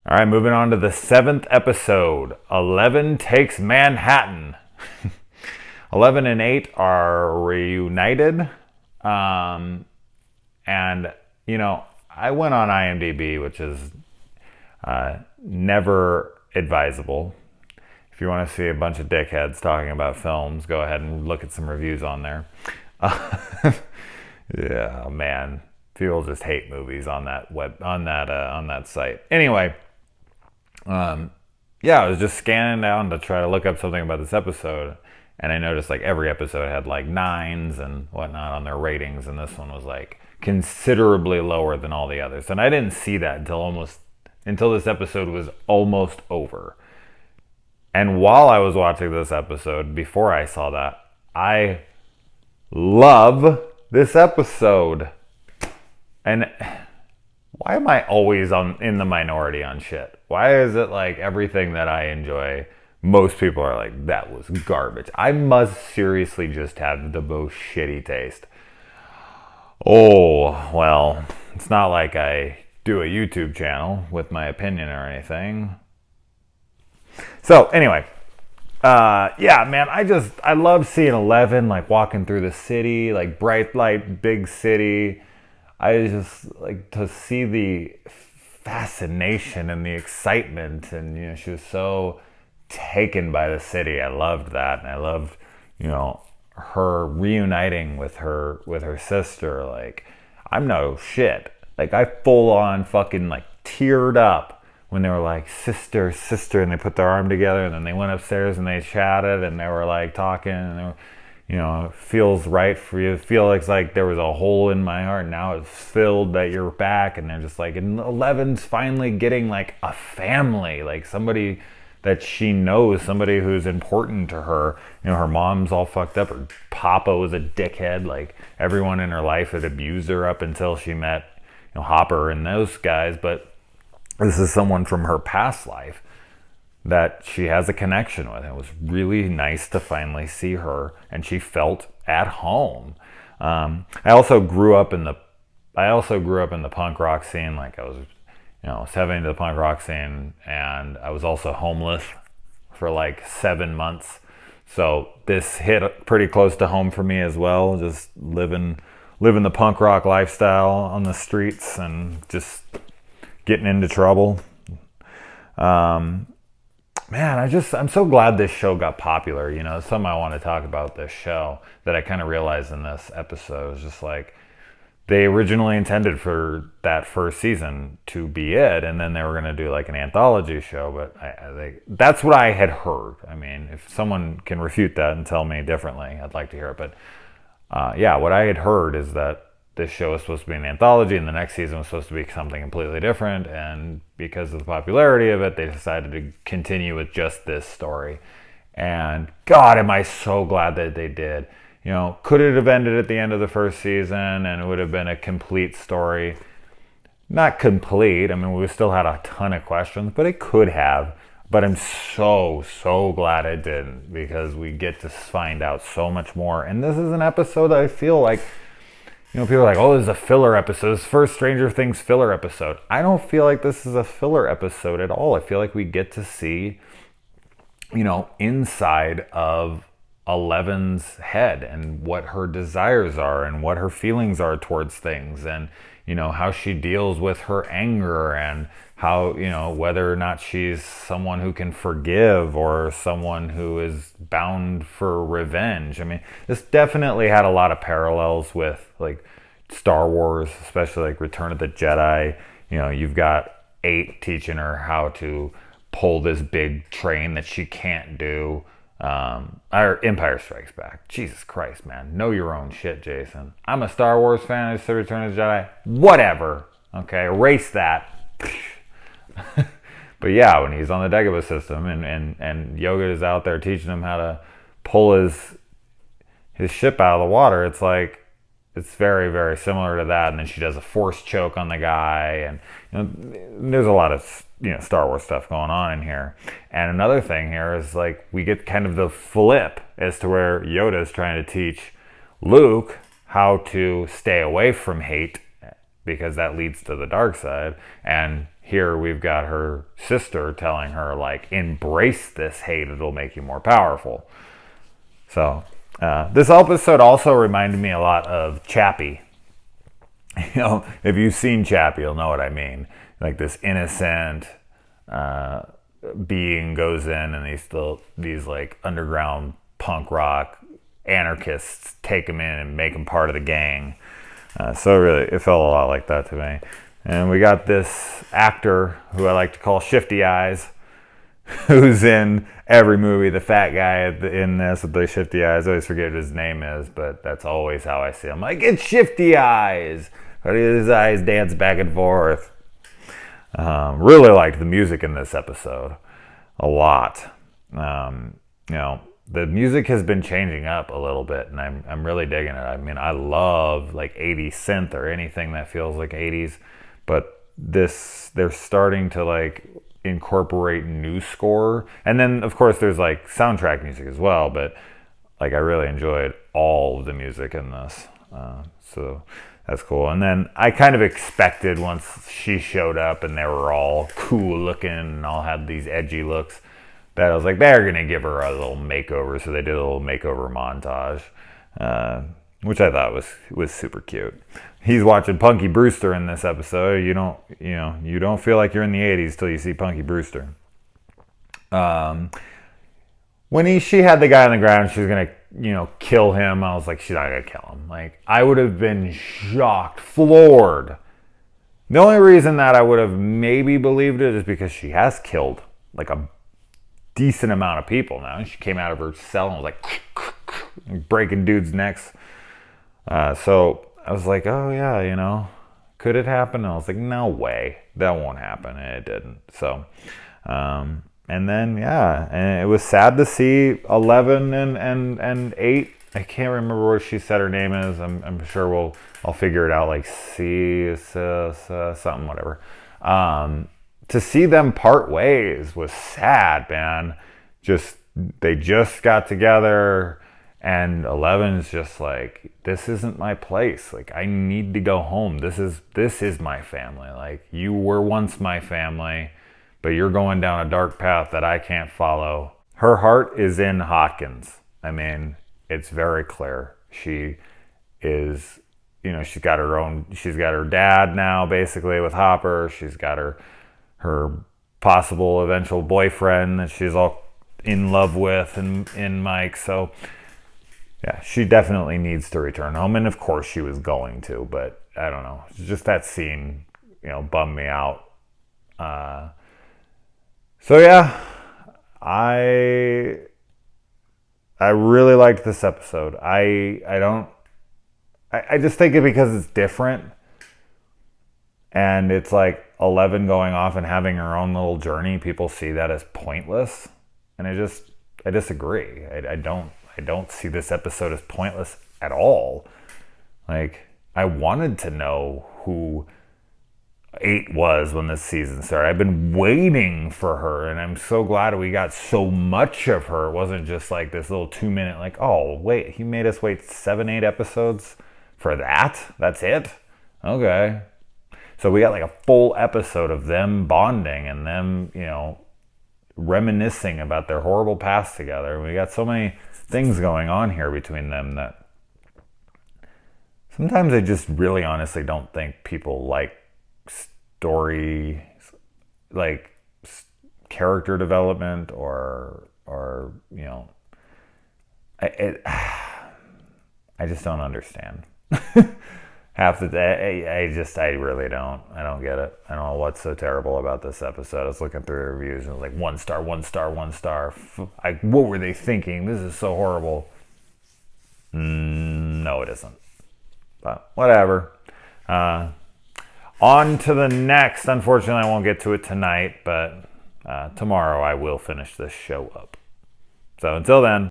All right, moving on to the 7th episode. 11 takes Manhattan. 11 and 8 are reunited. Um, and, I went on IMDb, which is never advisable. If you want to see a bunch of dickheads talking about films, go ahead and look at some reviews on there. Yeah, man. People just hate movies on that on that site. Anyway, yeah, I was just scanning down to try to look up something about this episode, and I noticed like every episode had like nines and whatnot on their ratings, and this one was like considerably lower than all the others. And I didn't see that until this episode was almost over. And while I was watching this episode, before I saw that, I love this episode. And why am I always in the minority on shit? Why is it like everything that I enjoy, most people are like, that was garbage? I must seriously just have the most shitty taste. Oh, well, it's not like I do a YouTube channel with my opinion or anything. So, anyway, yeah, man, I love seeing 11, like, walking through the city, like, bright light, big city. I just like to see the fascination and the excitement, and she was so taken by the city. I loved that, and I loved her reuniting with her sister. Like, I'm no shit. Like, I full on fucking like teared up when they were like sister, sister, and they put their arm together, and then they went upstairs and they chatted, and they were like talking, and they were, it feels right for you. It feels like there was a hole in my heart. Now it's filled that you're back. And they're just like, and 11's finally getting like a family, like somebody that she knows, somebody who's important to her. Her mom's all fucked up. Her papa was a dickhead. Like, everyone in her life had abused her up until she met, Hopper and those guys. But this is someone from her past life that she has a connection with. It was really nice to finally see her, and she felt at home. I also grew up in the punk rock scene. Like, I was heavy into the punk rock scene, and I was also homeless for like 7 months. So this hit pretty close to home for me as well. Just living the punk rock lifestyle on the streets and just getting into trouble. Man, I'm so glad this show got popular. Something I want to talk about this show that I kind of realized in this episode is just like, they originally intended for that first season to be it, and then they were going to do like an anthology show, but that's what I had heard. I mean, if someone can refute that and tell me differently, I'd like to hear it. But yeah, what I had heard is that this show was supposed to be an anthology, and the next season was supposed to be something completely different. And because of the popularity of it, they decided to continue with just this story. And God, am I so glad that they did. Could it have ended at the end of the first season and it would have been a complete story? Not complete. I mean, we still had a ton of questions, but it could have. But I'm so glad it didn't, because we get to find out so much more. And this is an episode that I feel like, people are like, oh, this is a filler episode. This first Stranger Things filler episode. I don't feel like this is a filler episode at all. I feel like we get to see, inside of 11's head and what her desires are and what her feelings are towards things, and, how she deals with her anger, and how, whether or not she's someone who can forgive or someone who is bound for revenge. I mean, this definitely had a lot of parallels with like Star Wars, especially like Return of the Jedi. You've got 8 teaching her how to pull this big train that she can't do. Or Empire Strikes Back. Jesus Christ, man. Know your own shit, Jason. I'm a Star Wars fan. I said Return of the Jedi. Whatever. Okay, erase that. But yeah, when he's on the Dagobah system and Yoda is out there teaching him how to pull his ship out of the water, it's like, it's very, very similar to that. And then she does a force choke on the guy, and there's a lot of Star Wars stuff going on in here. And another thing here is like, we get kind of the flip as to where Yoda is trying to teach Luke how to stay away from hate, because that leads to the dark side, and here we've got her sister telling her, like, embrace this hate, it'll make you more powerful. So this episode also reminded me a lot of Chappie. If you've seen Chappie, you'll know what I mean. Like, this innocent being goes in, and these like underground punk rock anarchists take him in and make him part of the gang. So really, it felt a lot like that to me. And we got this actor who I like to call Shifty Eyes, who's in every movie. The fat guy in this with the shifty eyes. I always forget what his name is, but that's always how I see him. Like, it's Shifty Eyes. But his eyes dance back and forth. Really liked the music in this episode a lot. The music has been changing up a little bit, and I'm really digging it. I mean, I love like 80s synth or anything that feels like 80s, but they're starting to like incorporate new score, and then of course there's like soundtrack music as well. But like, I really enjoyed all of the music in this, so that's cool. And then I kind of expected, once she showed up and they were all cool looking and all had these edgy looks, that I was like, they're gonna give her a little makeover. So they did a little makeover montage, which I thought was super cute. He's watching Punky Brewster in this episode. You don't feel like you're in the 80s till you see Punky Brewster. When she had the guy on the ground, she was gonna kill him. I was like, she's not gonna kill him. Like, I would have been shocked, floored. The only reason that I would have maybe believed it is because she has killed like a decent amount of people now. She came out of her cell and was like breaking dudes' necks. So I was like, oh yeah, could it happen? And I was like, no way, that won't happen. And it didn't. So, and then and it was sad to see 11 and 8. I can't remember what she said her name is. I'm sure I'll figure it out. Like something, whatever. To see them part ways was sad, man. They just got together, and 11 is just like, this isn't my place. Like, I need to go home. This is my family. Like, you were once my family, but you're going down a dark path that I can't follow. Her heart is in Hawkins. I mean, it's very clear. She is, she's got her dad now, basically, with Hopper. She's got her possible eventual boyfriend that she's all in love with in Mike. So yeah, she definitely needs to return home, and of course she was going to, but I don't know, just that scene bummed me out. So yeah, I really liked this episode. I just think it because it's different, and it's like 11 going off and having her own little journey. People see that as pointless, and I disagree. I don't see this episode as pointless at all. Like, I wanted to know who 8 was when this season started. I've been waiting for her, and I'm so glad we got so much of her. It wasn't just like this little 2-minute, like, oh wait, he made us wait 7-8 episodes for that? That's it? Okay. So we got like a full episode of them bonding and them, reminiscing about their horrible past together. We got so many things going on here between them that sometimes I just really honestly don't think people like story, like character development or I just don't understand. Half the day, I really don't. I don't get it. I don't know what's so terrible about this episode. I was looking through reviews and it was like 1 star, 1 star, 1 star. What were they thinking? This is so horrible. No, it isn't. But whatever. On to the next. Unfortunately, I won't get to it tonight, but tomorrow I will finish this show up. So until then.